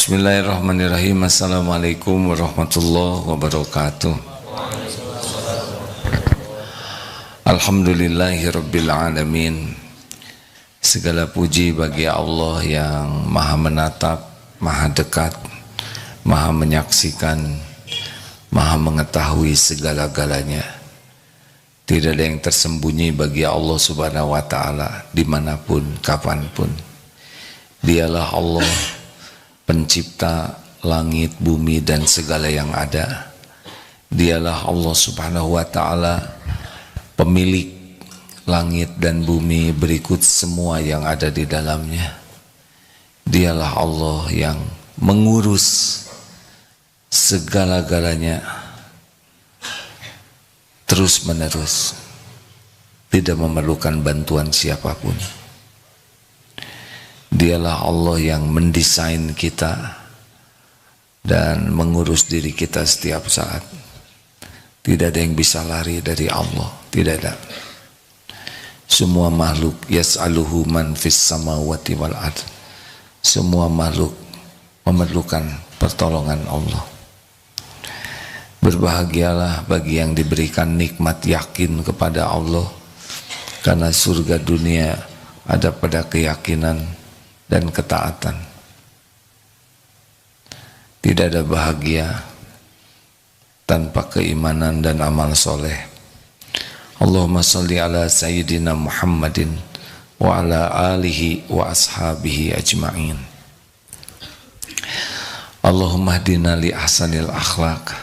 Bismillahirrahmanirrahim. Assalamualaikum warahmatullahi wabarakatuh. Alhamdulillahirabbil alamin. Segala puji bagi Allah yang Maha menatap, Maha dekat, Maha menyaksikan, Maha mengetahui segala-galanya. Tidak ada yang tersembunyi bagi Allah Subhanahu wa ta'ala dimanapun, kapanpun. Dialah Allah pencipta langit, bumi dan segala yang ada. Dialah Allah Subhanahu wa ta'ala pemilik langit dan bumi berikut semua yang ada di dalamnya. Dialah Allah yang mengurus segala-galanya terus menerus, tidak memerlukan bantuan siapapun. Dialah Allah yang mendesain kita dan mengurus diri kita setiap saat. Tidak ada yang bisa lari dari Allah, tidak ada. Semua makhluk yas'aluhu man fis samawati wal ard. Semua makhluk memerlukan pertolongan Allah. Berbahagialah bagi yang diberikan nikmat yakin kepada Allah, karena surga dunia ada pada keyakinan dan ketaatan. Tidak ada bahagia tanpa keimanan dan amal soleh. Allahumma salli ala sayyidina Muhammadin wa ala alihi wa ashabihi ajma'in. Allahumma hdina li ahsanil akhlaq.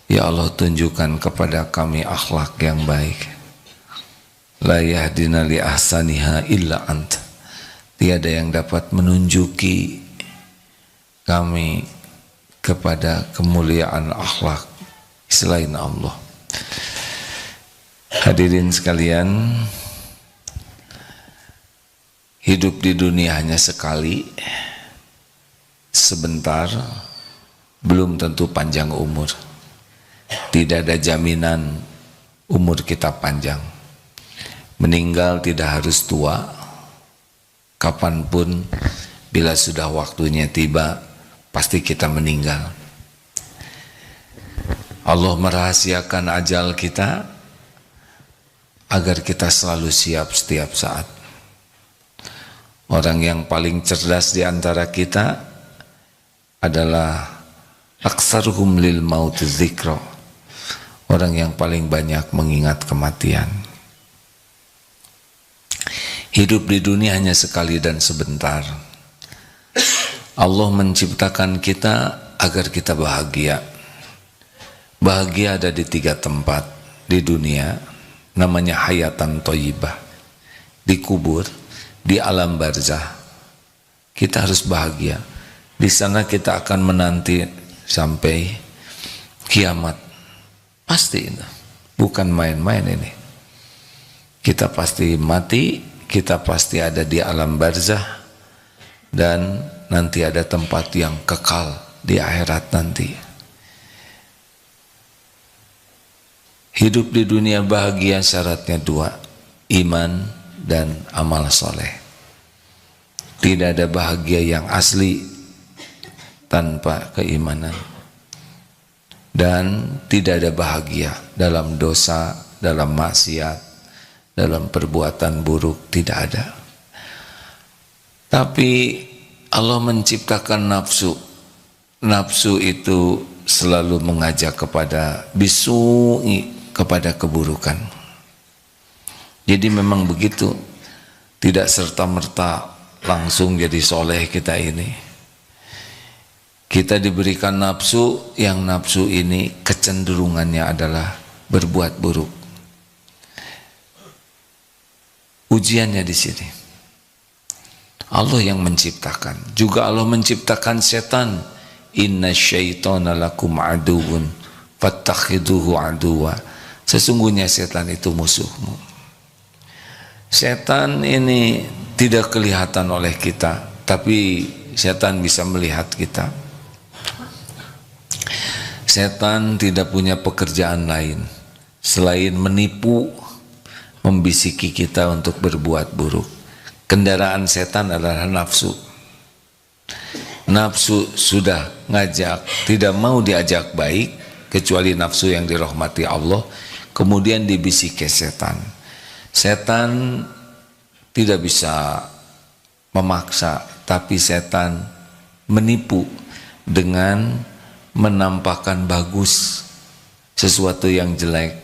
Ya Allah, tunjukkan kepada kami akhlak yang baik. La yahdina li ahsaniha illa anta. Tiada yang dapat menunjuki kami kepada kemuliaan akhlak selain Allah. Hadirin sekalian, hidup di dunia hanya sekali, sebentar, belum tentu panjang umur. Tidak ada jaminan umur kita panjang. Meninggal tidak harus tua. Kapanpun bila sudah waktunya tiba, pasti kita meninggal. Allah merahasiakan ajal kita agar kita selalu siap setiap saat. Orang yang paling cerdas di antara kita adalah aktsaruhum lil maut dzikra. Orang yang paling banyak mengingat kematian. Hidup di dunia hanya sekali dan sebentar. Allah menciptakan kita agar kita bahagia. Bahagia ada di 3 tempat di dunia, namanya hayatan thayyibah. Di kubur, di alam barzah. Kita harus bahagia. Di sana kita akan menanti sampai kiamat. Pasti itu. Bukan main-main ini. Kita pasti mati. Kita pasti ada di alam barzah, dan nanti ada tempat yang kekal di akhirat nanti. Hidup di dunia bahagia syaratnya 2, iman dan amal soleh. Tidak ada bahagia yang asli tanpa keimanan, dan tidak ada bahagia dalam dosa, dalam maksiat, dalam perbuatan buruk, tidak ada. Tapi Allah menciptakan nafsu. Nafsu itu selalu mengajak kepada bisu'i, kepada keburukan. Jadi memang begitu. Tidak serta-merta langsung jadi soleh kita ini. Kita diberikan nafsu, yang nafsu ini kecenderungannya adalah berbuat buruk. Ujiannya di sini. Allah yang menciptakan. Juga Allah menciptakan setan. Inna syaitana lakum aduun fattakhiduhu aduwa. Sesungguhnya setan itu musuhmu. Setan ini tidak kelihatan oleh kita, tapi setan bisa melihat kita. Setan tidak punya pekerjaan lain selain menipu, membisiki kita untuk berbuat buruk. Kendaraan setan adalah nafsu. nafsu sudah ngajak, tidak mau diajak baik, kecuali nafsu yang dirahmati Allah, kemudian dibisiki setan. Setan tidak bisa memaksa, tapi setan menipu dengan menampakkan bagus sesuatu yang jelek,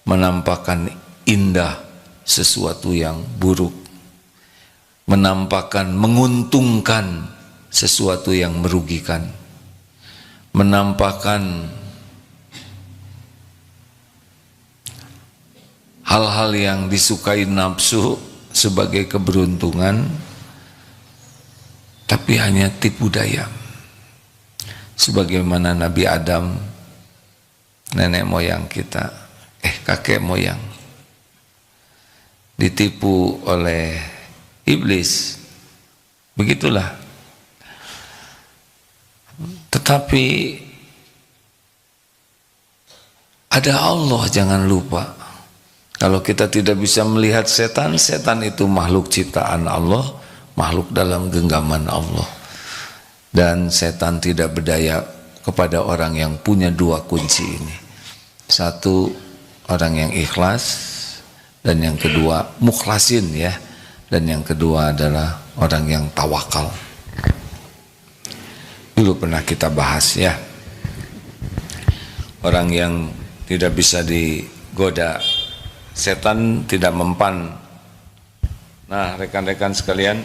menampakkan indah sesuatu yang buruk, menampakkan menguntungkan sesuatu yang merugikan, menampakkan hal-hal yang disukai nafsu sebagai keberuntungan, tapi hanya tipu daya. Sebagaimana Nabi Adam, nenek moyang kita, kakek moyang, ditipu oleh iblis. Begitulah. Tetapi ada Allah, jangan lupa. Kalau kita tidak bisa melihat setan, setan itu makhluk ciptaan Allah, makhluk dalam genggaman Allah. Dan setan tidak berdaya kepada orang yang punya dua kunci ini. Satu, orang yang ikhlas, dan yang kedua mukhlasin ya. Dan yang kedua adalah orang yang tawakal. Dulu pernah kita bahas ya. Orang yang tidak bisa digoda setan, tidak mempan. Nah, rekan-rekan sekalian,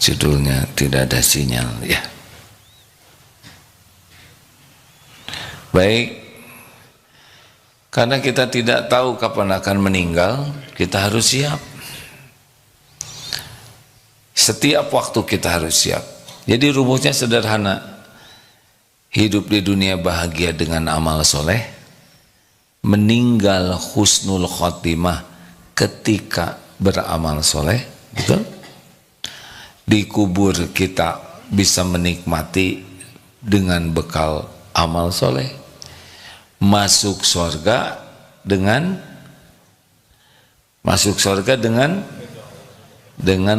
judulnya tidak ada sinyal ya. Baik, karena kita tidak tahu kapan akan meninggal, kita harus siap. Setiap waktu kita harus siap. Jadi rumusnya sederhana. Hidup di dunia bahagia dengan amal soleh, meninggal husnul khotimah ketika beramal soleh, betul? Di kubur kita bisa menikmati dengan bekal amal soleh, masuk surga dengan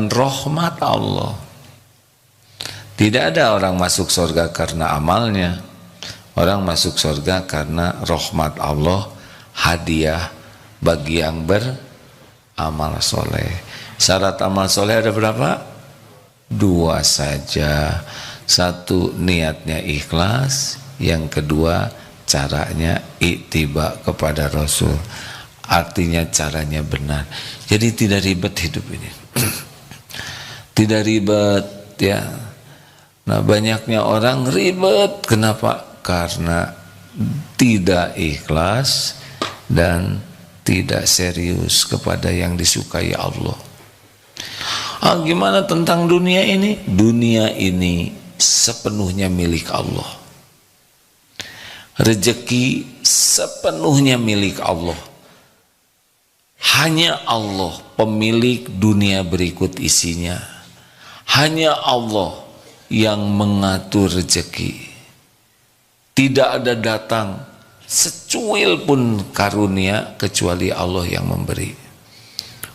rahmat Allah. Tidak ada orang masuk surga karena amalnya, orang masuk surga karena rahmat Allah, hadiah bagi yang beramal soleh. Syarat amal soleh ada berapa? Dua saja. Satu, niatnya ikhlas. Yang kedua, caranya ittiba kepada Rasul. Artinya caranya benar. Jadi tidak ribet hidup ini. Tidak ribet ya. Nah, banyaknya orang ribet. Kenapa? Karena tidak ikhlas dan tidak serius kepada yang disukai Allah. Gimana tentang dunia ini? Dunia ini sepenuhnya milik Allah. Rezeki sepenuhnya milik Allah. Hanya Allah pemilik dunia berikut isinya. Hanya Allah yang mengatur rezeki. Tidak ada datang secuil pun karunia kecuali Allah yang memberi.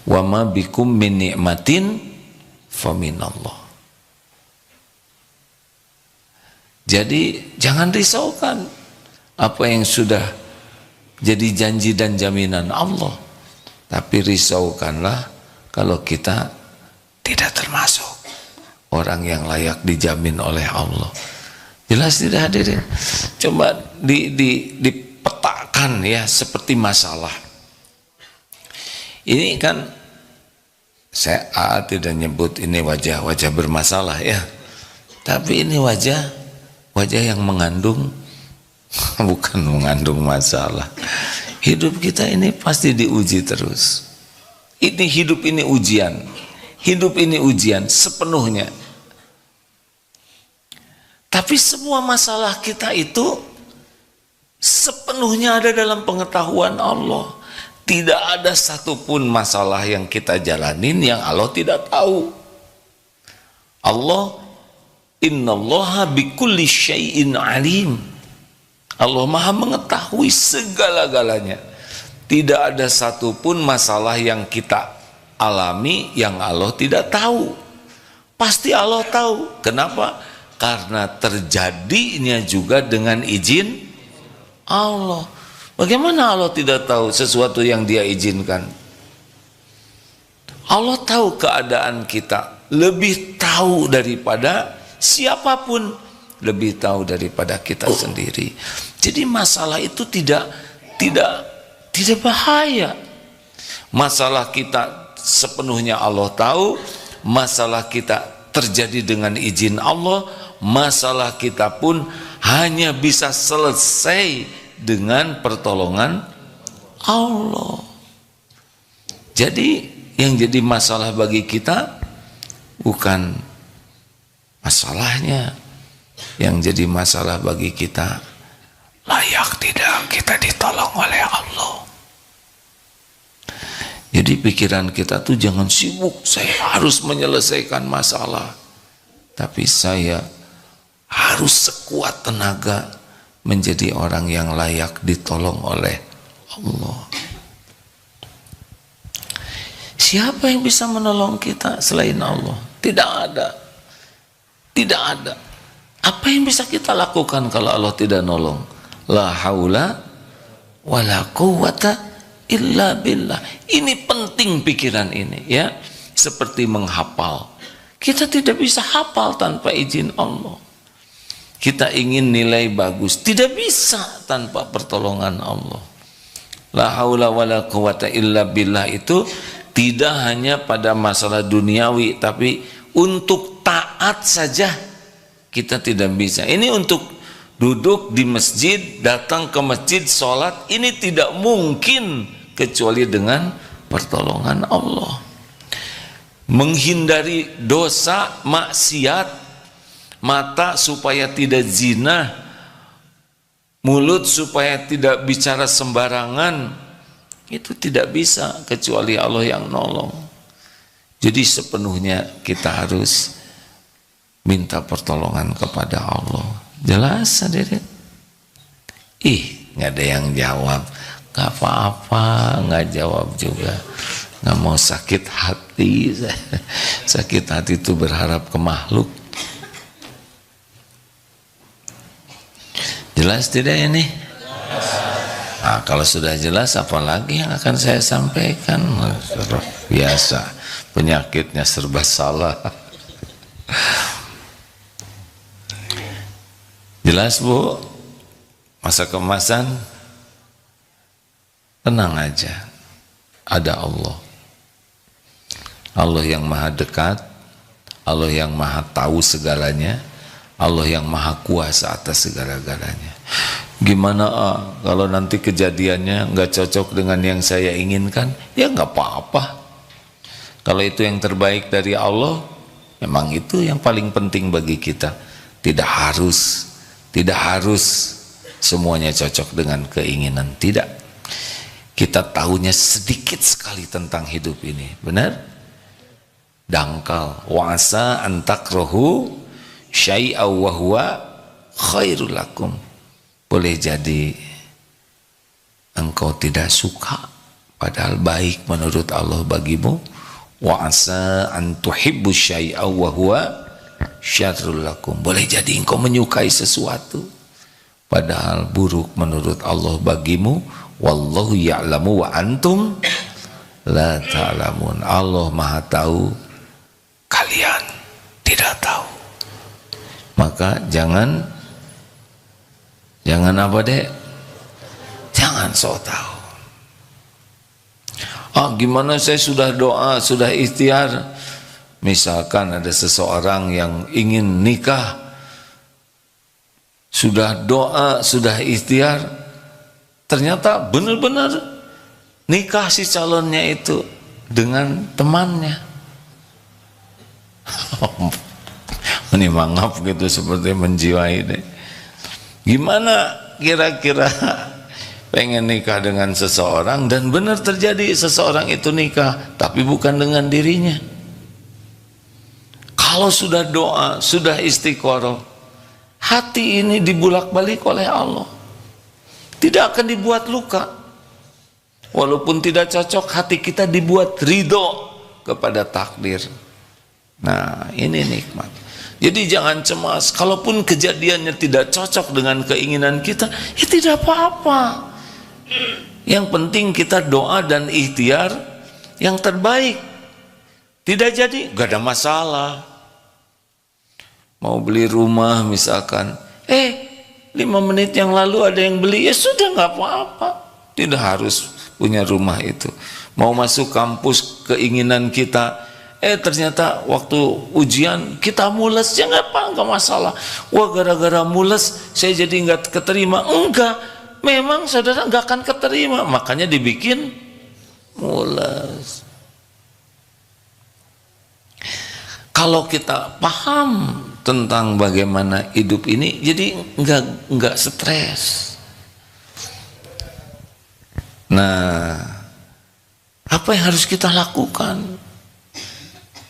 Wa ma bikum min ni'matin faminallah. Jadi jangan risaukan apa yang sudah jadi janji dan jaminan Allah, tapi risaukanlah kalau kita tidak termasuk orang yang layak dijamin oleh Allah. Jelas tidak hadirin? Coba dipetakan ya, seperti masalah ini kan. Saya tidak nyebut ini wajah-wajah bermasalah ya, tapi ini wajah yang mengandung bukan mengandung masalah. Hidup kita ini pasti diuji terus. Ini hidup ini ujian. Hidup ini ujian sepenuhnya. Tapi semua masalah kita itu sepenuhnya ada dalam pengetahuan Allah. Tidak ada satupun masalah yang kita jalanin yang Allah tidak tahu. Allah, innallaha bikulli syai'in alim. Allah Maha mengetahui segala-galanya. Tidak ada satupun masalah yang kita alami yang Allah tidak tahu. Pasti Allah tahu. Kenapa? Karena terjadinya juga dengan izin Allah. Bagaimana Allah tidak tahu sesuatu yang Dia izinkan? Allah tahu keadaan kita, lebih tahu daripada siapapun, lebih tahu daripada kita sendiri. Jadi masalah itu tidak bahaya. Masalah kita sepenuhnya Allah tahu, masalah kita terjadi dengan izin Allah, masalah kita pun hanya bisa selesai dengan pertolongan Allah. Jadi yang jadi masalah bagi kita bukan masalahnya, yang jadi masalah bagi kita layak tidak kita ditolong oleh Allah. Jadi pikiran kita tuh jangan sibuk, saya harus menyelesaikan masalah, tapi saya harus sekuat tenaga menjadi orang yang layak ditolong oleh Allah. Siapa yang bisa menolong kita selain Allah? Tidak ada. Tidak ada. Apa yang bisa kita lakukan kalau Allah tidak nolong? La haula wala quwwata illa billah. Ini penting pikiran ini, ya. Seperti menghafal. Kita tidak bisa hafal tanpa izin Allah. Kita ingin nilai bagus, tidak bisa tanpa pertolongan Allah. La haula wala quwwata illa billah itu tidak hanya pada masalah duniawi, tapi untuk taat saja kita tidak bisa. Ini untuk duduk di masjid, datang ke masjid, sholat, ini tidak mungkin kecuali dengan pertolongan Allah. Menghindari dosa, maksiat, mata supaya tidak zina, mulut supaya tidak bicara sembarangan, itu tidak bisa kecuali Allah yang nolong. Jadi sepenuhnya kita harus minta pertolongan kepada Allah. Jelas hadirin? Nggak ada yang jawab. Nggak apa-apa, nggak jawab juga. Nggak mau sakit hati. Sakit hati itu berharap ke makhluk. Jelas tidak ini? Nah, kalau sudah jelas, apalagi yang akan saya sampaikan? Biasa, penyakitnya serba salah. Jelas Bu? Masa kemasan? Tenang aja, ada Allah. Allah yang maha dekat, Allah yang maha tahu segalanya, Allah yang maha kuasa atas segala-galanya. Gimana kalau nanti kejadiannya nggak cocok dengan yang saya inginkan? Ya nggak apa-apa. Kalau itu yang terbaik dari Allah, memang itu yang paling penting bagi kita. Tidak harus semuanya cocok dengan keinginan. Tidak. Kita tahunya sedikit sekali tentang hidup ini. Benar? Dangkal. Wa'asa antakrohu syai'aw wa huwa khairul lakum. Boleh jadi engkau tidak suka padahal baik menurut Allah bagimu. Wa asa an tuhibbu syai'a wa huwa syarrul lakum. Boleh jadi engkau menyukai sesuatu padahal buruk menurut Allah bagimu. Wallahu ya'lamu wa antum la ta'lamun. Allah Maha tahu, kalian tidak tahu. Maka jangan apa dek? Jangan sok tahu. Gimana saya sudah doa, sudah ikhtiar. Misalkan ada seseorang yang ingin nikah, sudah doa, sudah ikhtiar, ternyata benar-benar nikah si calonnya itu dengan temannya. Ini mangap gitu, seperti menjiwai deh. Gimana kira-kira pengen nikah dengan seseorang dan benar terjadi seseorang itu nikah tapi bukan dengan dirinya? Kalau sudah doa, sudah istiqoroh, hati ini dibulak-balik oleh Allah, tidak akan dibuat luka. Walaupun tidak cocok, hati kita dibuat ridho kepada takdir. Nah, ini nikmat. Jadi jangan cemas, kalaupun kejadiannya tidak cocok dengan keinginan kita, ya tidak apa-apa. Yang penting kita doa dan ikhtiar yang terbaik. Tidak jadi, gak ada masalah. Mau beli rumah misalkan, 5 menit yang lalu ada yang beli, ya sudah gak apa-apa. Tidak harus punya rumah itu. Mau masuk kampus keinginan kita, ternyata waktu ujian kita mules, ya nggak masalah. Wah, gara-gara mules saya jadi nggak keterima. Enggak, memang saudara nggak akan keterima, makanya dibikin mules. Kalau kita paham tentang bagaimana hidup ini, jadi nggak stres. Nah, apa yang harus kita lakukan?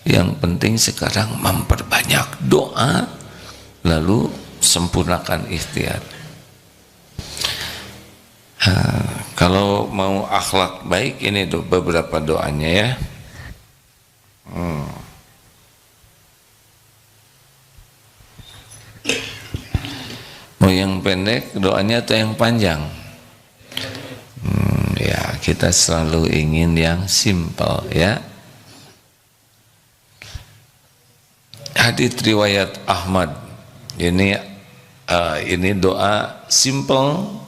Yang penting sekarang memperbanyak doa, lalu sempurnakan ikhtiar. Kalau mau akhlak baik, ini beberapa doanya ya. Mau yang pendek doanya atau yang panjang? Ya, kita selalu ingin yang simple ya. Hadits riwayat Ahmad, ini doa simple.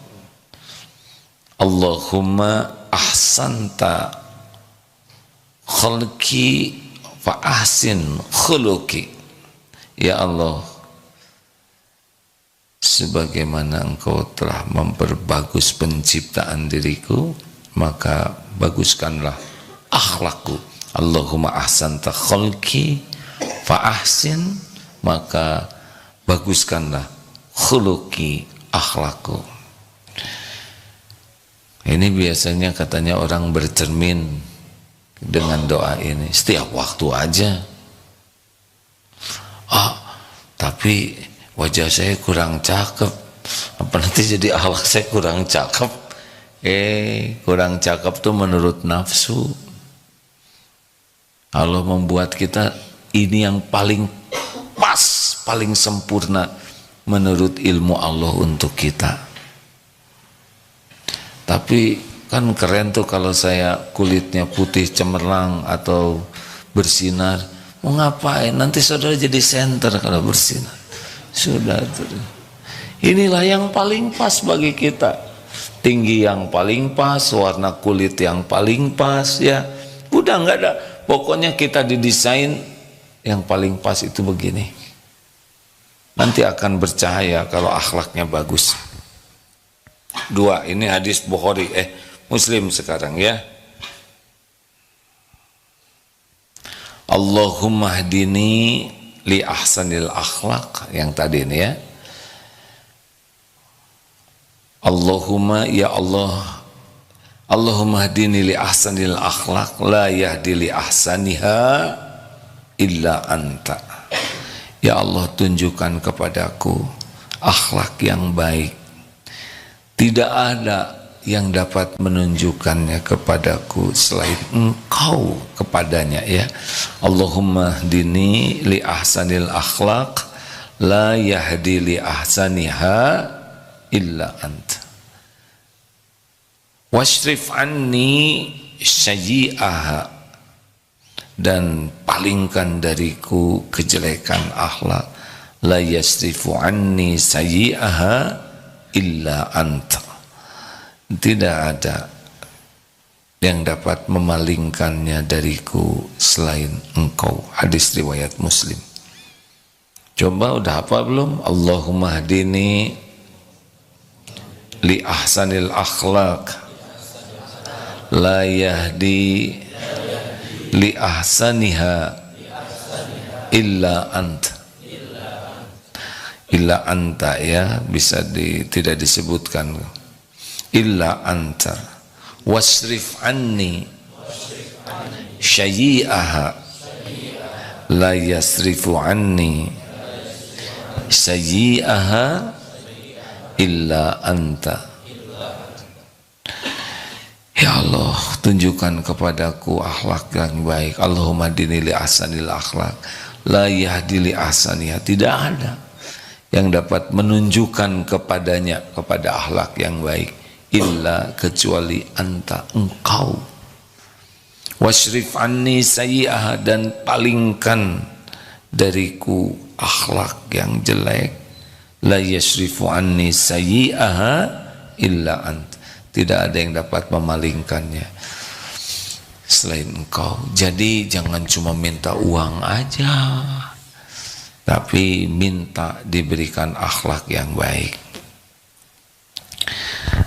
Allahumma ahsanta khalqi fa ahsin khuluqi. Ya Allah, sebagaimana Engkau telah memperbagus penciptaan diriku, maka baguskanlah akhlakku. Allahumma ahsanta khalqi fa ahsin, maka baguskanlah khuluqi, akhlakku. Ini biasanya katanya orang bercermin dengan doa ini setiap waktu aja. Tapi wajah saya kurang cakep, apa nanti jadi akhlak saya kurang cakep? Kurang cakep tuh menurut nafsu. Allah membuat kita ini yang paling pas, paling sempurna menurut ilmu Allah untuk kita. Tapi kan keren tuh kalau saya kulitnya putih cemerlang atau bersinar. Mau ngapain? Nanti saudara jadi senter kalau bersinar. Sudah tuh. Inilah yang paling pas bagi kita. Tinggi yang paling pas, warna kulit yang paling pas ya. Udah nggak ada. Pokoknya kita didesain yang paling pas itu begini. Nanti akan bercahaya kalau akhlaknya bagus. 2, ini hadis Bukhari, Muslim sekarang ya. Allahumma hdini li ahsanil akhlaq, yang tadi ini ya. Allahumma ya Allah, Allahumma hdini li ahsanil akhlaq la yahdi li ahsaniha illa anta. Ya Allah, tunjukkan kepadaku akhlak yang baik. Tidak ada yang dapat menunjukkannya kepadaku selain Engkau kepadanya ya. Allahumma hdini li ahsanil akhlaq la yahdi li ahsaniha illa anta. Washrif anni sayyi'aha, dan palingkan dariku kejelekan akhlak. La yasrifu anni sayyi'aha illa anta. Tidak ada yang dapat memalingkannya dariku selain Engkau. Hadis riwayat Muslim. Coba udah apa belum? Allahumma hdini li ahsanil akhlaq la yahdi li ahsaniha illa anta. Illa anta ya, bisa tidak disebutkan. Illa anta wasrif anni syayyi'aha la yasrifu anni sayyi'aha illa anta. Ya Allah, tunjukkan kepadaku akhlak yang baik. Allahumma dini li ahsanil akhlak, la yahdi li ahsaniha. Tidak ada yang dapat menunjukkan kepadanya, kepada akhlak yang baik, illa, kecuali anta, engkau. Washrif anni sayyi'aha, dan palingkan dariku akhlak yang jelek. La yashrifu anni sayyi'aha illa anta. Tidak ada yang dapat memalingkannya selain engkau. Jadi jangan cuma minta uang aja, tapi minta diberikan akhlak yang baik.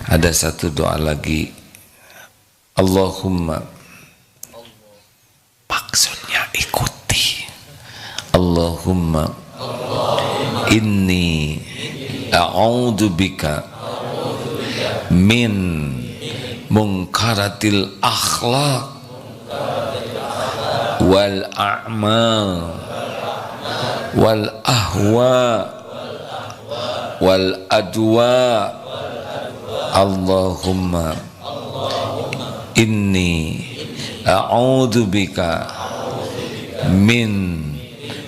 Ada satu doa lagi, Allahumma, maksudnya ikuti, Allahumma inni a'udzubika min munkaratil akhlaq wal a'mal wal ahwa wal adwa. Allahumma inni a'udzubika min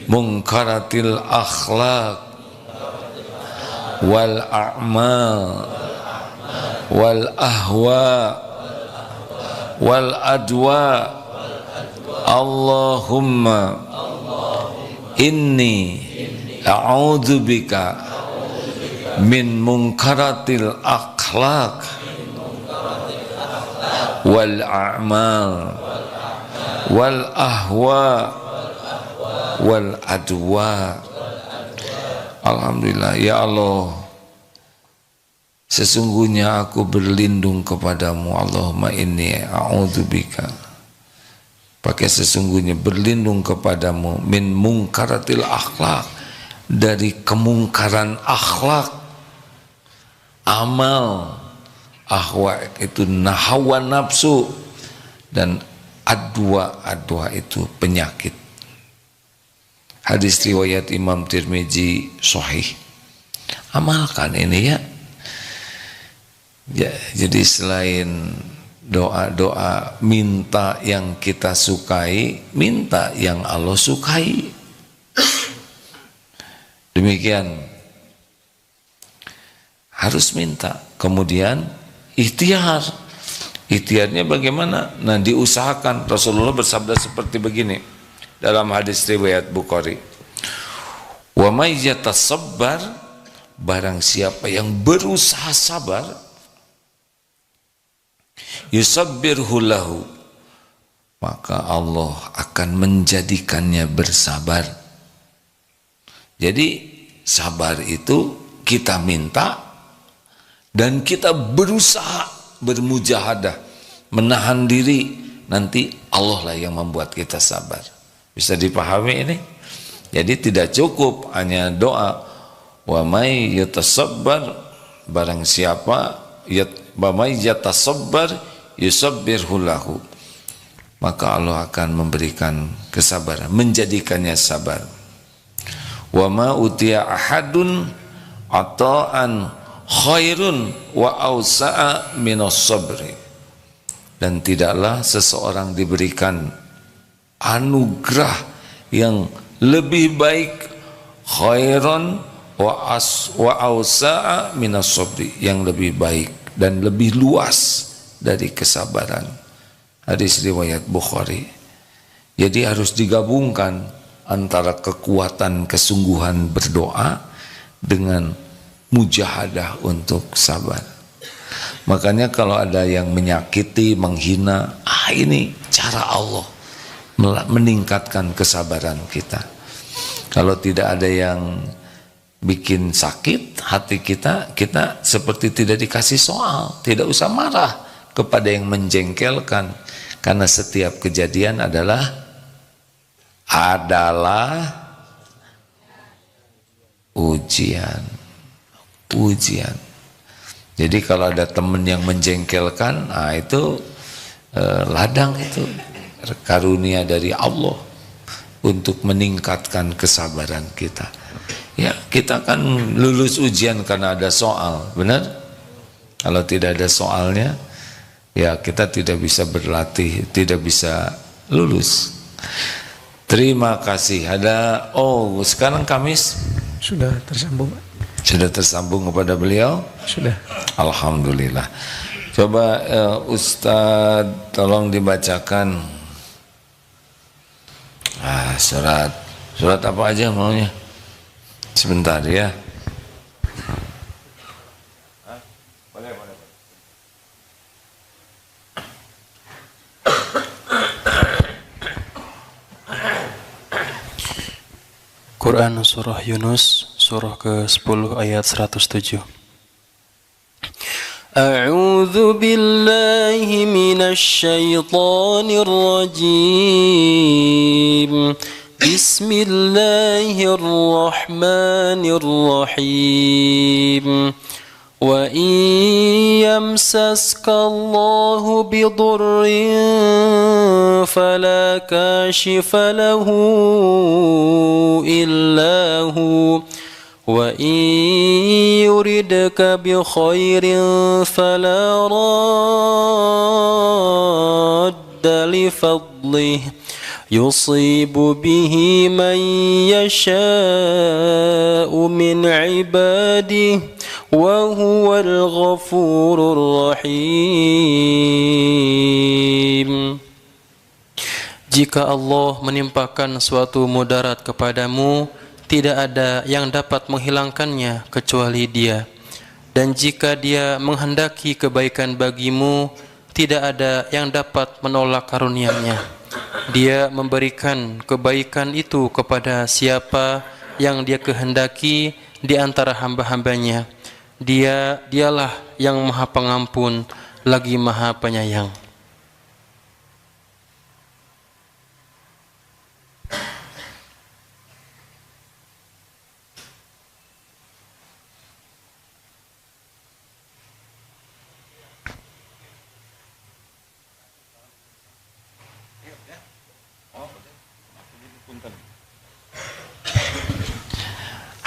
munkaratil akhlaq wal a'mal wal ahwa wal adwa. Allahumma inni a'udzubika min munkaratil akhlaq wal a'mal wal ahwa wal adwa. Alhamdulillah, ya Allah, sesungguhnya aku berlindung kepadamu. Allahumma inni a'udzubika, pakai sesungguhnya, berlindung kepadamu, min munkaratil akhlak, dari kemungkaran akhlak, amal, ahwa itu hawa nafsu, dan adwa itu penyakit. Hadis riwayat Imam Tirmizi sahih. Amalkan ini ya. Ya, jadi selain doa-doa minta yang kita sukai, minta yang Allah sukai. Demikian, harus minta. Kemudian ikhtiar. Ikhtiarnya bagaimana? Nah, diusahakan. Rasulullah bersabda seperti begini dalam hadis riwayat Bukhari, wa may yatasabbar, barang siapa yang berusaha sabar, yusabbirhu lahu, maka Allah akan menjadikannya bersabar. Jadi sabar itu kita minta dan kita berusaha, bermujahadah, menahan diri, nanti Allah lah yang membuat kita sabar. Bisa dipahami ini? Jadi tidak cukup hanya doa, wa may yatasabbar, barang siapa wa may yatasabbar yusabbirhu lahu, maka Allah akan memberikan kesabaran, menjadikannya sabar. Wa ma utiya ahadun ata'an khairun wa awsa'a minas sabri, dan tidaklah seseorang diberikan anugerah yang lebih baik, khairan wa awsa'a minas sabri, yang lebih baik dan lebih luas dari kesabaran. Hadis riwayat Bukhari. Jadi harus digabungkan antara kekuatan kesungguhan berdoa dengan mujahadah untuk sabar. Makanya kalau ada yang menyakiti, menghina, ini cara Allah meningkatkan kesabaran kita. Kalau tidak ada yang bikin sakit hati kita, kita seperti tidak dikasih soal, tidak usah marah kepada yang menjengkelkan, karena setiap kejadian adalah ujian. Jadi kalau ada teman yang menjengkelkan, itu ladang, itu karunia dari Allah untuk meningkatkan kesabaran kita. Ya, kita kan lulus ujian karena ada soal, benar? Kalau tidak ada soalnya, ya kita tidak bisa berlatih, tidak bisa lulus. Terima kasih. Sekarang Kamis sudah tersambung. Sudah tersambung kepada beliau? Sudah. Alhamdulillah. Coba Ustadz tolong dibacakan surat apa aja maunya? Sebentar ya. Quran Surah Yunus, Surah ke-10 ayat 107. A'udzu billahi minasy syaithanir rajim. Bismillahirrahmanirrahim. Wa in yamsaska Allahu bidurrin fala kashifa lahu illa hu wa in yuridka bi khairin fala radda li fadlihi yusibu bihi man yasha'u min ibadihi wa huwal ghafurur rahim. Jika Allah menimpakan suatu mudarat kepadamu, tidak ada yang dapat menghilangkannya kecuali Dia. Dan jika Dia menghendaki kebaikan bagimu, tidak ada yang dapat menolak karunia-Nya. Dia memberikan kebaikan itu kepada siapa yang Dia kehendaki di antara hamba-hambanya. Dialah yang Maha Pengampun lagi Maha Penyayang.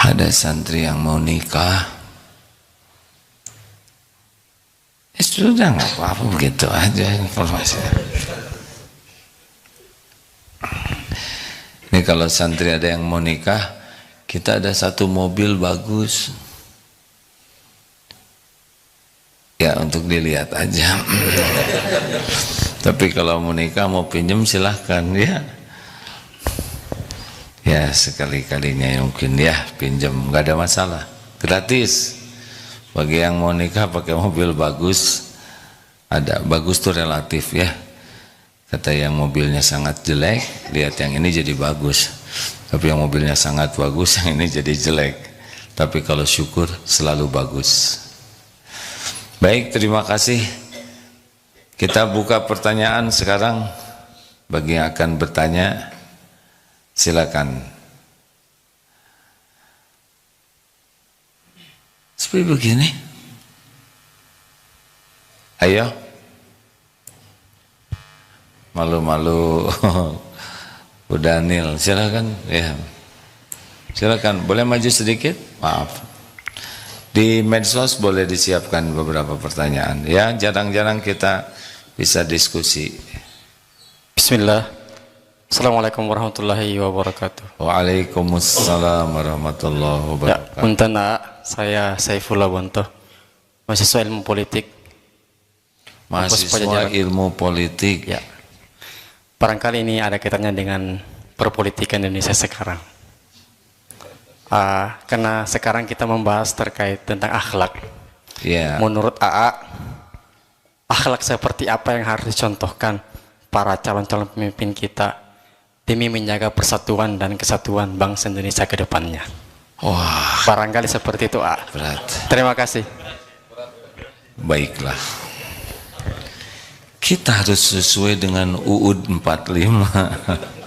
Ada santri yang mau nikah, sudah nggak apa-apa, begitu aja informasinya. Ini kalau santri ada yang mau nikah, kita ada satu mobil bagus, ya untuk dilihat aja. Tapi kalau mau nikah, mau pinjam silahkan ya. Ya sekali-kalinya ya mungkin ya pinjam, nggak ada masalah, gratis. Bagi yang mau nikah pakai mobil bagus, ada bagus tuh relatif ya. Kata yang mobilnya sangat jelek, lihat yang ini jadi bagus. Tapi yang mobilnya sangat bagus, yang ini jadi jelek. Tapi kalau syukur selalu bagus. Baik, terima kasih. Kita buka pertanyaan sekarang. Bagi yang akan bertanya, silakan. Seperti begini. Ayo. Malu-malu. Udah Nil, silakan. Ya. Silakan, boleh maju sedikit? Maaf. Di medsos boleh disiapkan beberapa pertanyaan. Ya, jarang-jarang kita bisa diskusi. Bismillah. Assalamualaikum warahmatullahi wabarakatuh. Waalaikumsalam warahmatullahi wabarakatuh. Ya, punten saya Saifullah Bonto, mahasiswa ilmu politik. Mahasiswa ilmu politik. Ya. Barangkali ini ada kaitannya dengan perpolitikan Indonesia sekarang. Karena sekarang kita membahas terkait tentang akhlak. Ya. Menurut AA, akhlak seperti apa yang harus dicontohkan para calon-calon pemimpin kita demi menjaga persatuan dan kesatuan bangsa Indonesia ke depannya? Wah, barangkali seperti itu, berat. Terima kasih. Baiklah. Kita harus sesuai dengan UUD 45.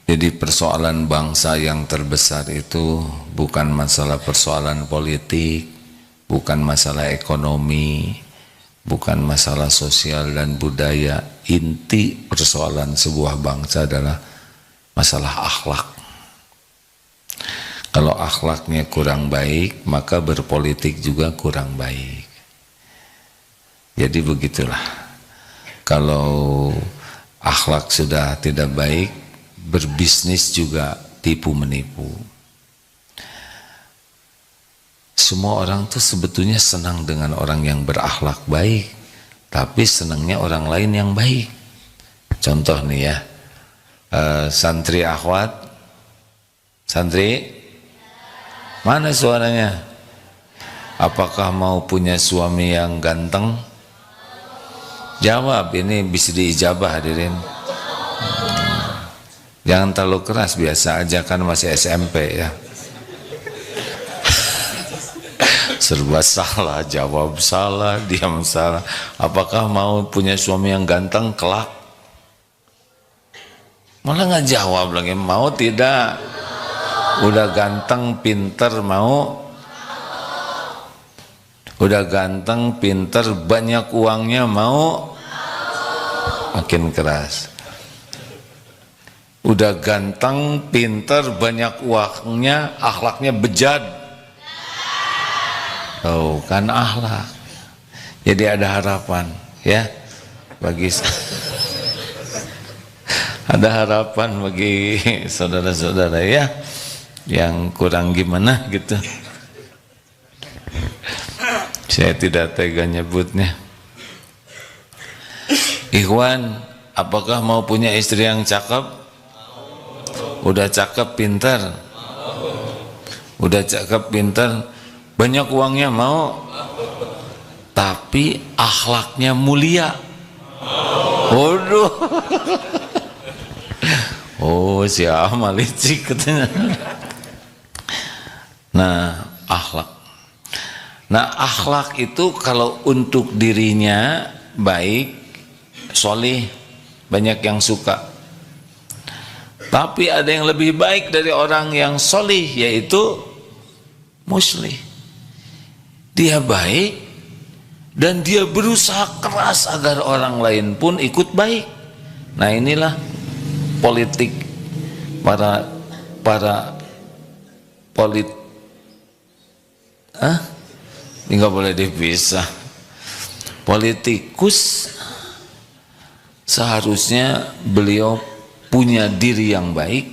Jadi persoalan bangsa yang terbesar itu bukan masalah persoalan politik, bukan masalah ekonomi, bukan masalah sosial dan budaya. Inti persoalan sebuah bangsa adalah masalah akhlak. Kalau akhlaknya kurang baik, maka berpolitik juga kurang baik. Jadi begitulah. Kalau akhlak sudah tidak baik, berbisnis juga tipu menipu. Semua orang tuh sebetulnya senang dengan orang yang berakhlak baik, tapi senangnya orang lain yang baik. Contoh nih ya, santri akhwat, santri, mana suaranya? Apakah mau punya suami yang ganteng? Jawab, ini bisa diijabah hadirin. Jangan terlalu keras, biasa aja kan masih SMP ya. Serba salah, jawab salah, diam salah. Apakah mau punya suami yang ganteng kelak? Malah nggak jawab lagi, mau tidak? Udah ganteng, pinter, mau? Udah ganteng, pinter, banyak uangnya, mau? Makin keras. Udah ganteng, pinter, banyak uangnya, akhlaknya bejat. Oh, kan akhlak. Jadi ada harapan, ya, bagi ada harapan bagi saudara-saudara ya, yang kurang gimana gitu. Saya tidak tega nyebutnya. Ikhwan, apakah mau punya istri yang cakep? Udah cakep, pintar? Udah cakep, pintar, banyak uangnya, mau? Tapi akhlaknya mulia. Waduh. Oh, si Amal licik katanya. Nah, akhlak. Nah, akhlak itu kalau untuk dirinya baik, solih, banyak yang suka. Tapi ada yang lebih baik dari orang yang solih, yaitu muslih. Dia baik dan dia berusaha keras agar orang lain pun ikut baik. Nah, inilah politik para ini nggak boleh dipisah. Politikus seharusnya beliau punya diri yang baik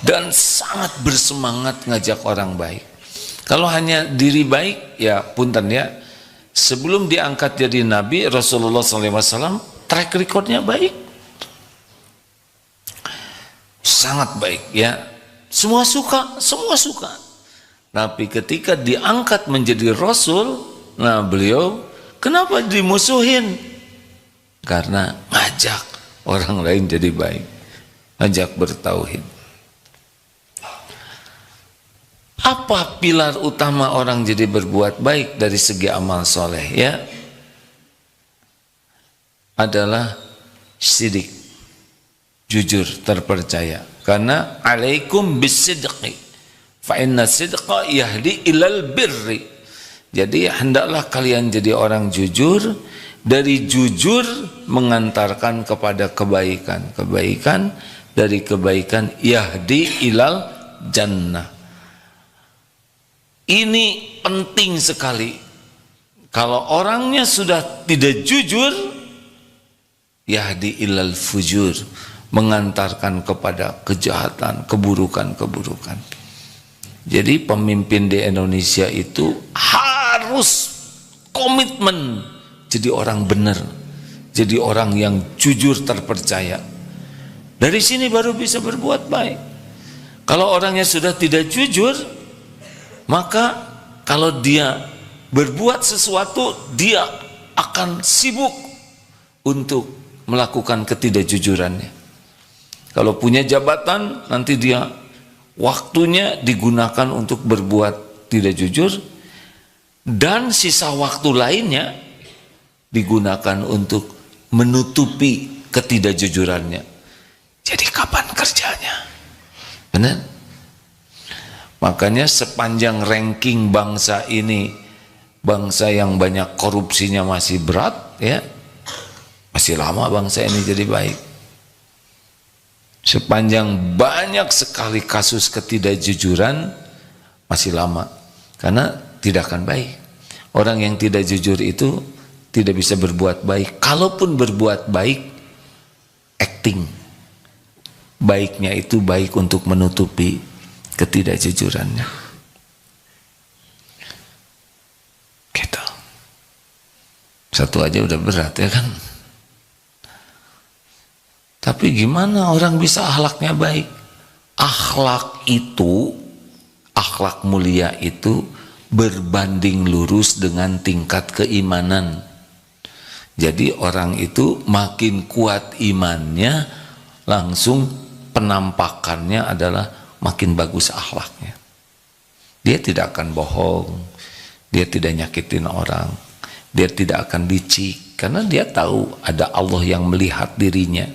dan sangat bersemangat ngajak orang baik. Kalau hanya diri baik, ya punten ya, sebelum diangkat jadi Nabi, Rasulullah SAW track recordnya baik, sangat baik ya, semua suka. Tapi ketika diangkat menjadi Rasul, nah beliau kenapa dimusuhin? Karena ngajak orang lain jadi baik, ngajak bertauhid. Apa pilar utama orang jadi berbuat baik dari segi amal soleh ya? Adalah sidik, jujur, terpercaya. Karena alaikum bisidqi fa inna sidqa yahdi ilal birri. Jadi hendaklah kalian jadi orang jujur. Dari jujur mengantarkan kepada kebaikan. Kebaikan, dari kebaikan yahdi ilal jannah. Ini penting sekali. Kalau orangnya sudah tidak jujur, yahdi ilal fujur, mengantarkan kepada kejahatan, keburukan-keburukan. Jadi pemimpin di Indonesia itu harus komitmen jadi orang benar, jadi orang yang jujur, terpercaya. Dari sini baru bisa berbuat baik. Kalau orangnya sudah tidak jujur, maka kalau dia berbuat sesuatu, dia akan sibuk untuk melakukan ketidakjujurannya. Kalau punya jabatan, nanti dia waktunya digunakan untuk berbuat tidak jujur, dan sisa waktu lainnya digunakan untuk menutupi ketidakjujurannya. Jadi kapan kerjanya? Benar? Makanya sepanjang ranking bangsa ini bangsa yang banyak korupsinya masih berat, ya masih lama bangsa ini jadi baik. Sepanjang banyak sekali kasus ketidakjujuran, masih lama, karena tidak akan baik. Orang yang tidak jujur itu tidak bisa berbuat baik. Kalaupun berbuat baik, acting. Baiknya itu baik untuk menutupi ketidakjujurannya. Gitu. Satu aja udah berat, ya kan? Tapi gimana orang bisa akhlaknya baik? Akhlak itu, akhlak mulia itu berbanding lurus dengan tingkat keimanan. Jadi orang itu makin kuat imannya, langsung penampakannya adalah makin bagus akhlaknya. Dia tidak akan bohong, dia tidak nyakitin orang, dia tidak akan licik, karena dia tahu ada Allah yang melihat dirinya,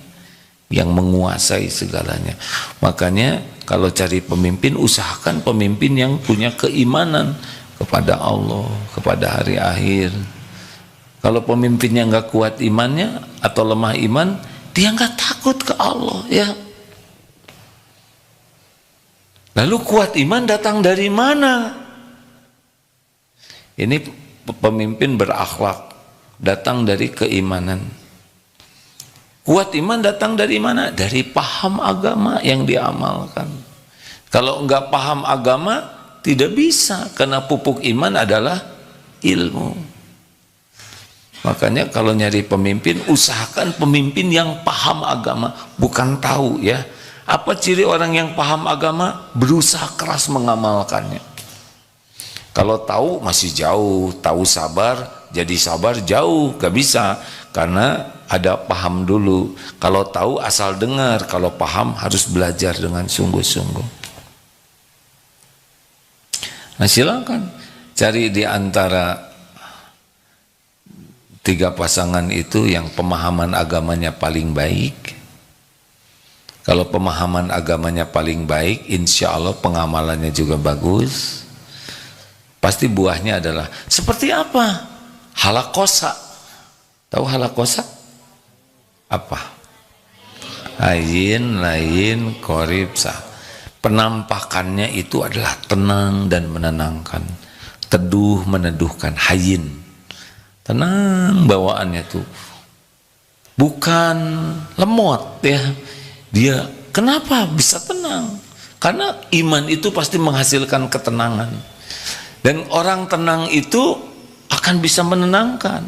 yang menguasai segalanya. Makanya kalau cari pemimpin, usahakan pemimpin yang punya keimanan kepada Allah, kepada hari akhir. Kalau pemimpinnya nggak kuat imannya atau lemah iman, dia nggak takut ke Allah, ya. Lalu kuat iman datang dari mana? Ini pemimpin berakhlak, datang dari keimanan. Kuat iman datang dari mana? Dari paham agama yang diamalkan. Kalau enggak paham agama, tidak bisa, karena pupuk iman adalah ilmu. Makanya kalau nyari pemimpin, usahakan pemimpin yang paham agama, bukan tahu, ya. Apa ciri orang yang paham agama? Berusaha keras mengamalkannya. Kalau tahu masih jauh, tahu sabar, jadi sabar jauh, gak bisa, karena ada paham dulu. Kalau tahu asal dengar, kalau paham harus belajar dengan sungguh-sungguh. Nah, silakan cari di antara 3 pasangan itu yang pemahaman agamanya paling baik. Kalau pemahaman agamanya paling baik, insya Allah pengamalannya juga bagus. Pasti buahnya adalah seperti apa? Halakosa. Tahu halakosa? Apa? Ayin, lain, koribsa. Penampakannya itu adalah tenang dan menenangkan, teduh meneduhkan. Hayin, tenang bawaannya tuh, bukan lemot, ya. Dia kenapa bisa tenang? Karena iman itu pasti menghasilkan ketenangan, dan orang tenang itu akan bisa menenangkan.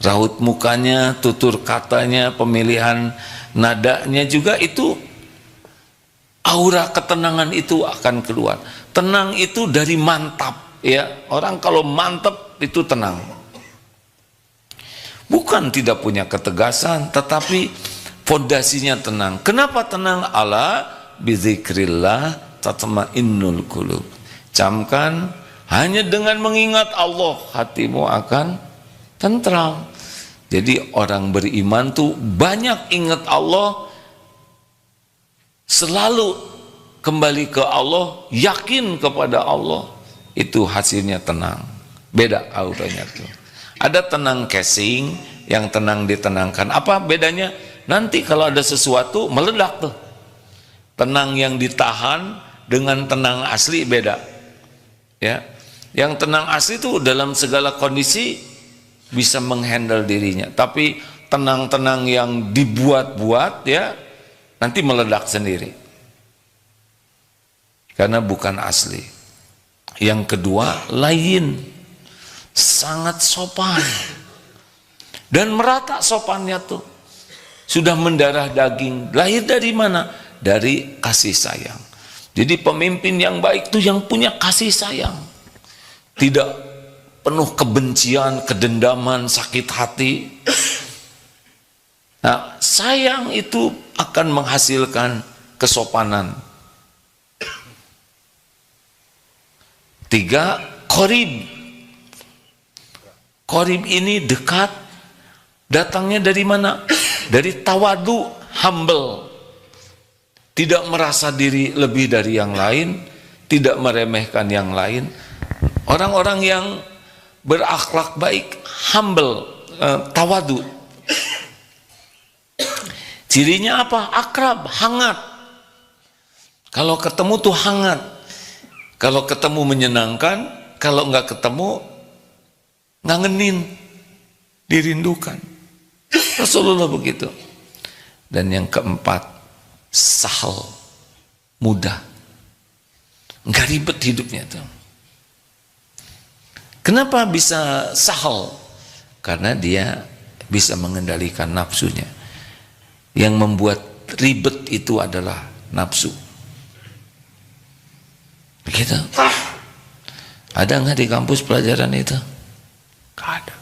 Raut mukanya, tutur katanya, pemilihan nadanya juga itu, aura ketenangan itu akan keluar. Tenang itu dari mantap, ya. Orang kalau mantap itu tenang. Bukan tidak punya ketegasan, tetapi fondasinya tenang. Kenapa tenang? Ala bizikrillah tatma'innul qulub. Camkan, hanya dengan mengingat Allah hatimu akan tentram. Jadi orang beriman tuh banyak ingat Allah, selalu kembali ke Allah, yakin kepada Allah, itu hasilnya tenang. Beda auranya tuh. Ada tenang casing, yang tenang ditenangkan. Apa bedanya? Nanti kalau ada sesuatu meledak tuh. Tenang yang ditahan dengan tenang asli beda, ya. Yang tenang asli itu dalam segala kondisi bisa menghandle dirinya, tapi tenang-tenang yang dibuat-buat, ya, nanti meledak sendiri karena bukan asli. Yang kedua, lain, sangat sopan dan merata sopannya tuh, sudah mendarah daging. Lahir dari mana? Dari kasih sayang. Jadi pemimpin yang baik tuh yang punya kasih sayang, tidak penuh kebencian, kedendaman, sakit hati. Nah, sayang itu akan menghasilkan kesopanan. 3, qorib. Qorib ini dekat. Datangnya dari mana? Dari tawadu, humble. Tidak merasa diri lebih dari yang lain, tidak meremehkan yang lain. Orang-orang yang berakhlak baik, humble, tawadu. Cirinya apa? Akrab, hangat. Kalau ketemu tuh hangat. Kalau ketemu menyenangkan, kalau nggak ketemu ngangenin, dirindukan. Rasulullah begitu. Dan yang keempat, sahal, mudah, nggak ribet hidupnya tuh. Kenapa bisa sahal? Karena dia bisa mengendalikan nafsunya. Yang membuat ribet itu adalah nafsu. Begitu. Ada nggak di kampus pelajaran itu? Nggak ada.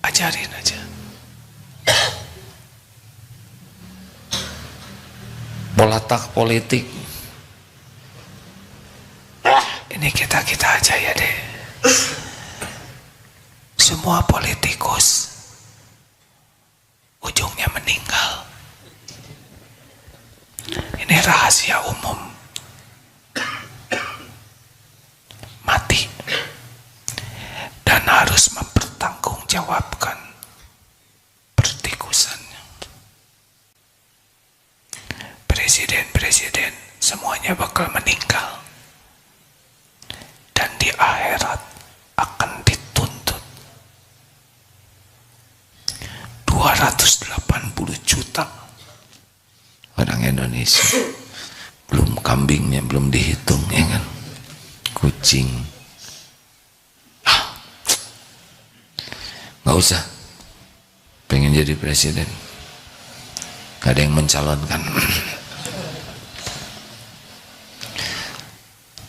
Ajarin aja. Polatak politik. Ini kita aja ya deh. Semua politikus ujungnya meninggal. Ini rahasia umum. Mati. Dan harus mempertanggungjawabkan pertikusannya. Presiden-presiden semuanya bakal meninggal. Dan di akhirat akan dituntut 280 juta orang Indonesia. Belum kambingnya belum dihitung, ya kan? Kucing. Nggak usah pengen jadi presiden, gak ada yang mencalonkan.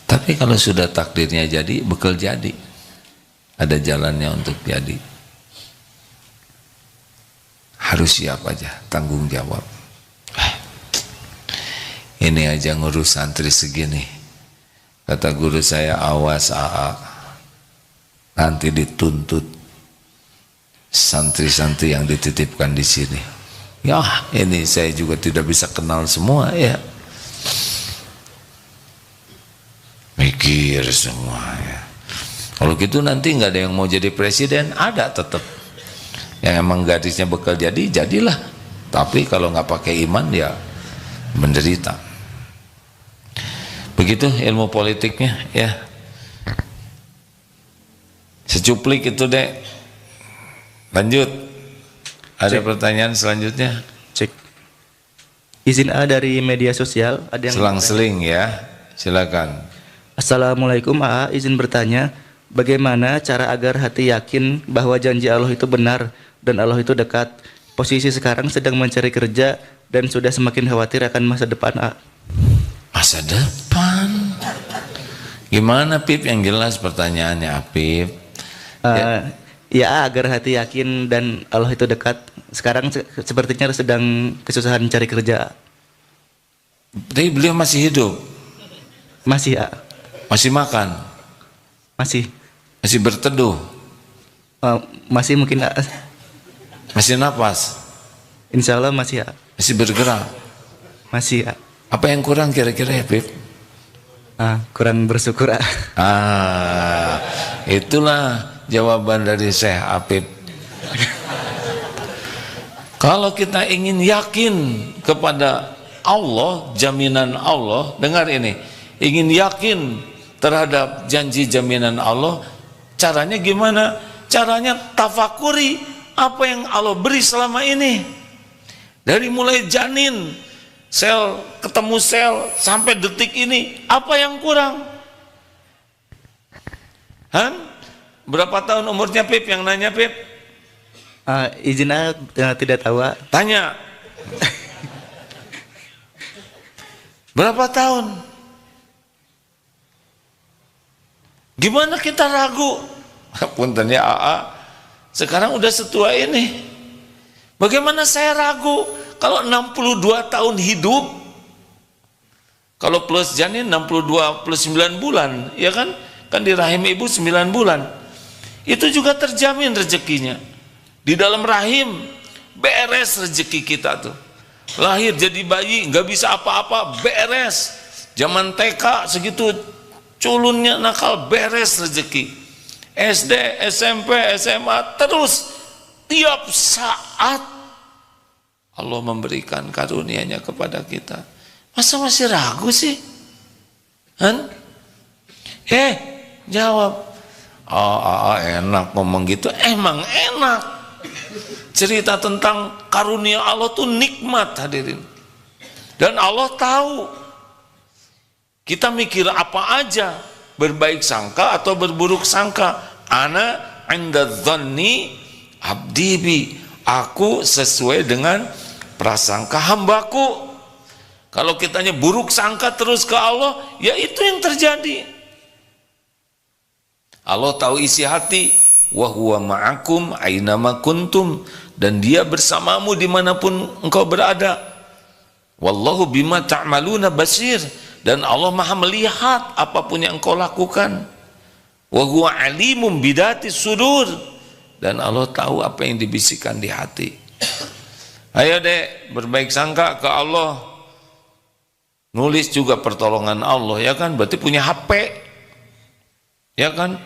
Tapi kalau sudah takdirnya jadi, bekal jadi, ada jalannya untuk jadi. Harus siap aja, tanggung jawab. Ini aja ngurus santri segini, kata guru saya, awas AA, nanti dituntut santri-santri yang dititipkan di sini. Ya, ini saya juga tidak bisa kenal semua ya. Mikir semua ya. Kalau gitu nanti nggak ada yang mau jadi presiden, ada tetap. Yang emang gadisnya bekal jadi, jadilah. Tapi kalau nggak pakai iman ya menderita. Begitu ilmu politiknya ya. Secuplik itu deh. Lanjut. Ada pertanyaan selanjutnya? Cek. Izin A dari media sosial. Ada yang selang-seling ya. Silakan. Assalamualaikum AA, izin bertanya, bagaimana cara agar hati yakin bahwa janji Allah itu benar dan Allah itu dekat? Posisi sekarang sedang mencari kerja dan sudah semakin khawatir akan masa depan A. Masa depan? Gimana Pip? Yang jelas pertanyaannya Pip. Ya agar hati yakin dan Allah itu dekat. Sekarang sepertinya sedang kesusahan mencari kerja. Tapi beliau masih hidup? Masih A. Masih makan? Masih. Masih berteduh? Masih mungkin A. Masih napas? Insya Allah masih A. Masih bergerak? Masih A. Apa yang kurang kira-kira ya Pip? Kurang bersyukur A. Itulah jawaban dari Syekh Apip. Kalau kita ingin yakin kepada Allah, jaminan Allah, dengar ini, ingin yakin terhadap janji jaminan Allah, caranya gimana? Caranya tafakuri apa yang Allah beri selama ini. Dari mulai janin, sel ketemu sel sampai detik ini, apa yang kurang? Berapa tahun umurnya Pip? Yang nanya Pip? Izin A, tidak tahu A. Tanya. Berapa tahun? Gimana kita ragu? Punten ya AA, sekarang udah setua ini. Bagaimana saya ragu? Kalau 62 tahun hidup, kalau plus janin 62 plus 9 bulan, ya kan? Kan di rahim ibu 9 bulan. Itu juga terjamin rezekinya. Di dalam rahim beres rezeki kita tuh. Lahir jadi bayi nggak bisa apa-apa, beres. Zaman TK segitu culunnya nakal, beres rezeki. SD, SMP, SMA, terus tiap saat Allah memberikan karunia-Nya kepada kita. Masa masih ragu sih? Jawab. Enak ngomong gitu. Emang enak. Cerita tentang karunia Allah tuh nikmat, hadirin. Dan Allah tahu kita mikir apa aja, berbaik sangka atau berburuk sangka. Ana inda dhanni abdi bi, aku sesuai dengan prasangka hambaku. Kalau kitanya buruk sangka terus ke Allah, ya itu yang terjadi. Allah tahu isi hati. Wa huwa ma'akum ainama kuntum, dan Dia bersamamu dimanapun engkau berada. Wallahu bima ta'maluna basir, dan Allah Maha melihat apapun yang engkau lakukan. Wa huwa alimum bidati sudur, dan Allah tahu apa yang dibisikkan di hati. Ayo dek, berbaik sangka ke Allah. Nulis juga pertolongan Allah, ya kan? Berarti punya HP, ya kan?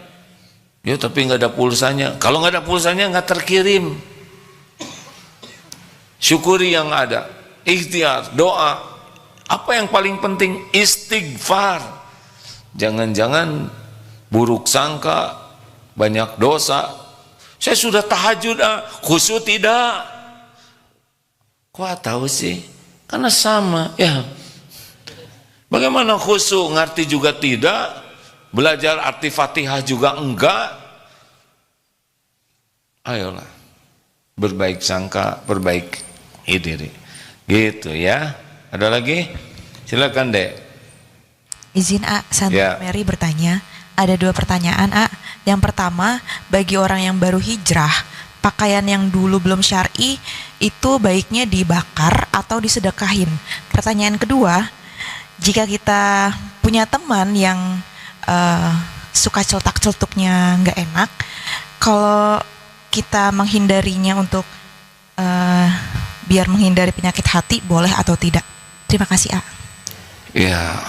Ya tapi nggak ada pulsanya. Kalau nggak ada pulsanya nggak terkirim. Syukuri yang ada, ikhtiar, doa. Apa yang paling penting? Istighfar. Jangan-jangan buruk sangka, banyak dosa. Saya sudah tahajud, khusyuk tidak. Kok tahu sih? Karena sama, ya. Bagaimana khusyuk? Ngerti juga tidak. Belajar arti Fatihah juga enggak. Ayolah, berbaik sangka, perbaiki diri. Gitu ya. Ada lagi? Silakan dek. Izin Sandra Ya. Mary bertanya. Ada 2 pertanyaan Yang pertama, bagi orang yang baru hijrah, pakaian yang dulu belum syar'i itu baiknya dibakar atau disedekahin. Pertanyaan kedua, jika kita punya teman yang suka celetak-celetuknya nggak enak, kalau kita menghindarinya untuk biar menghindari penyakit hati, boleh atau tidak? Terima kasih Ya,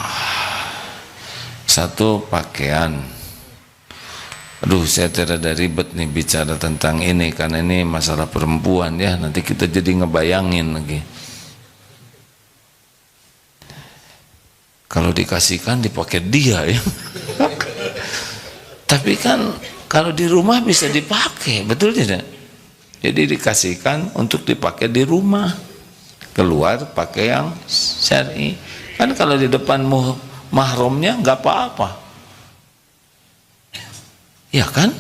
satu pakaian. Aduh, saya terada ribet nih bicara tentang ini, karena ini masalah perempuan ya. Nanti kita jadi ngebayangin lagi. Kalau dikasihkan dipakai dia ya. Tapi kan kalau di rumah bisa dipakai, betul tidak? Jadi dikasihkan untuk dipakai di rumah, keluar pakai yang syar'i. Kan kalau di depan mahramnya nggak apa-apa, ya kan?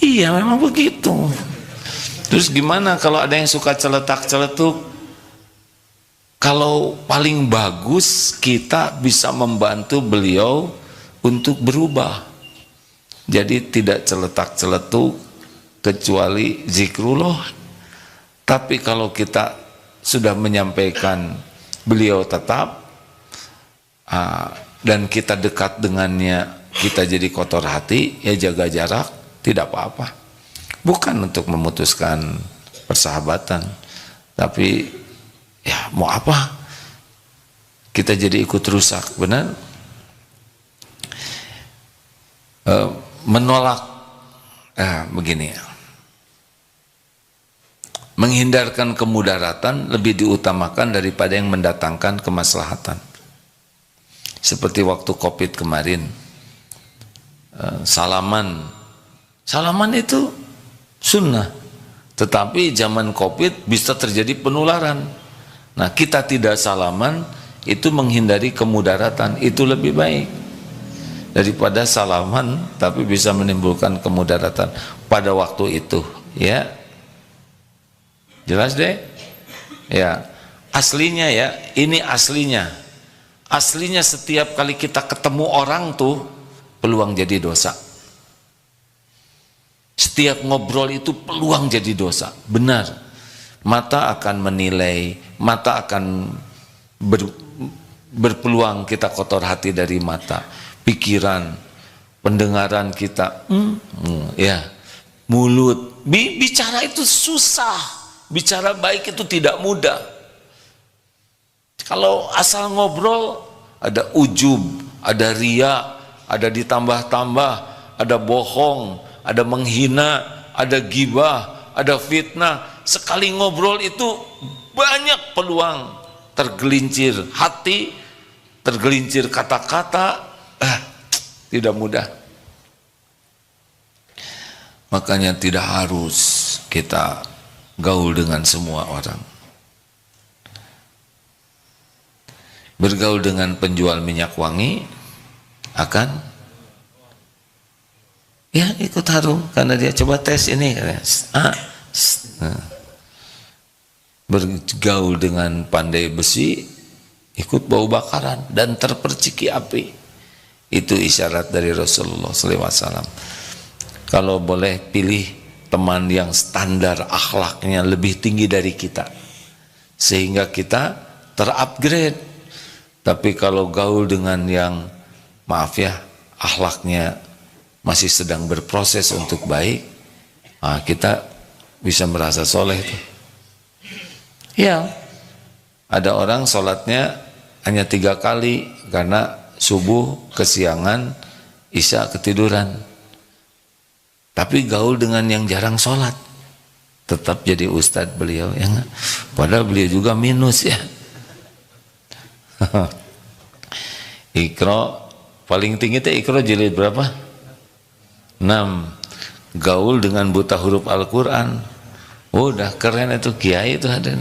Iya, memang begitu. Terus gimana kalau ada yang suka celetak-celetuk? Kalau paling bagus kita bisa membantu beliau untuk berubah. Jadi tidak celetak-celetuk kecuali zikrullah. Tapi kalau kita sudah menyampaikan beliau tetap dan kita dekat dengannya, kita jadi kotor hati, ya jaga jarak, tidak apa-apa. Bukan untuk memutuskan persahabatan, tapi ya mau apa, kita jadi ikut rusak, benar? Menolak begini ya, menghindarkan kemudaratan lebih diutamakan daripada yang mendatangkan kemaslahatan. Seperti waktu COVID kemarin, salaman itu sunnah, tetapi zaman COVID bisa terjadi penularan. Nah, kita tidak salaman itu menghindari kemudaratan, itu lebih baik daripada salaman tapi bisa menimbulkan kemudaratan pada waktu itu, ya. Jelas deh? Ya. Aslinya ya, ini aslinya. Aslinya setiap kali kita ketemu orang tuh peluang jadi dosa. Setiap ngobrol itu peluang jadi dosa. Benar. Mata akan menilai, mata akan berpeluang kita kotor hati dari mata, pikiran, pendengaran kita, ya, mulut, bicara itu susah, bicara baik itu tidak mudah. Kalau asal ngobrol ada ujub, ada riya, ada ditambah-tambah, ada bohong, ada menghina, ada gibah, ada fitnah. Sekali ngobrol itu banyak peluang tergelincir hati, tergelincir kata-kata, tidak mudah. Makanya tidak harus kita gaul dengan semua orang. Bergaul dengan penjual minyak wangi akan ya ikut harum karena dia coba tes ini. Bergaul dengan pandai besi ikut bau bakaran dan terperciki api. Itu isyarat dari Rasulullah SAW. Kalau boleh pilih teman yang standar akhlaknya lebih tinggi dari kita, sehingga kita terupgrade. Tapi kalau gaul dengan yang maaf ya akhlaknya masih sedang berproses untuk baik, kita bisa merasa soleh tuh. Ya, ada orang sholatnya hanya 3 kali karena subuh kesiangan, isya ketiduran. Tapi gaul dengan yang jarang sholat, tetap jadi ustadz beliau, ya nggak? Padahal beliau juga minus ya. Iqra paling tinggi teh Iqra jilid berapa? 6. Gaul dengan buta huruf Al-Quran, udah keren itu, kiai itu hadir.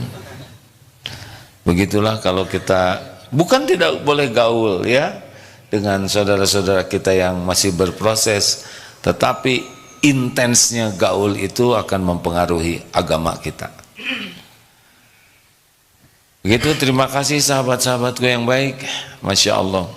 Begitulah kalau kita bukan tidak boleh gaul ya dengan saudara-saudara kita yang masih berproses, tetapi intensnya gaul itu akan mempengaruhi agama kita. Begitu, terima kasih sahabat-sahabatku yang baik, Masya Allah.